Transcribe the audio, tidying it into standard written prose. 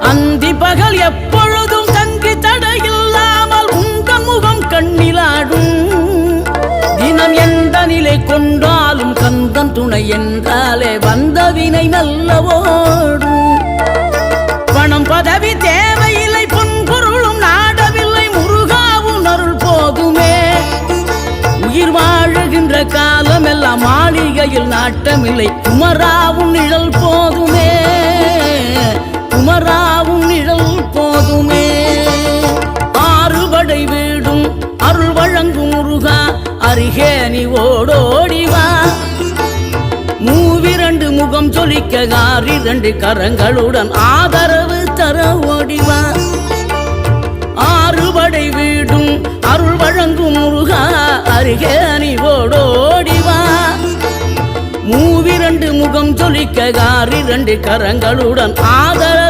அந்தி பகல் எப்பொழுதும் தங்கி தடையில்லாமல் உங்கள் முகம் கண்ணிலாடும் தினம் எந்த நிலை கொண்டாலும் கந்தன் துணை என்றாலே வந்த வினை நல்லவோடும் பணம் பதவி தேவையில்லை பொன்பொருளும் நாடவில்லை முருகாவும் அருள் போதுமே உயிர் வாழுகின்ற காலம் எல்லாம் மாளிகையில் நாட்டமில்லை குமராவும் நிழல் போதுமே குமராவும் நிழல் போதுமே ஆறுபடை வீடும் அருள் வழங்கும் முருகா அருகே நீ ஓடோடிவா மூவிரண்டு முகம் ஜொலிக்க ஆறிரண்டு கரங்களுடன் ஆதரவு தர ஓடிவா ஆறுபடை வீடும் அருள் வழங்கும் முருகா அருகே நீ ஓடோடிவா மூவிரண்டு முகம் ஜொலிக்க ஆறிரண்டு கரங்களுடன் ஆதரவு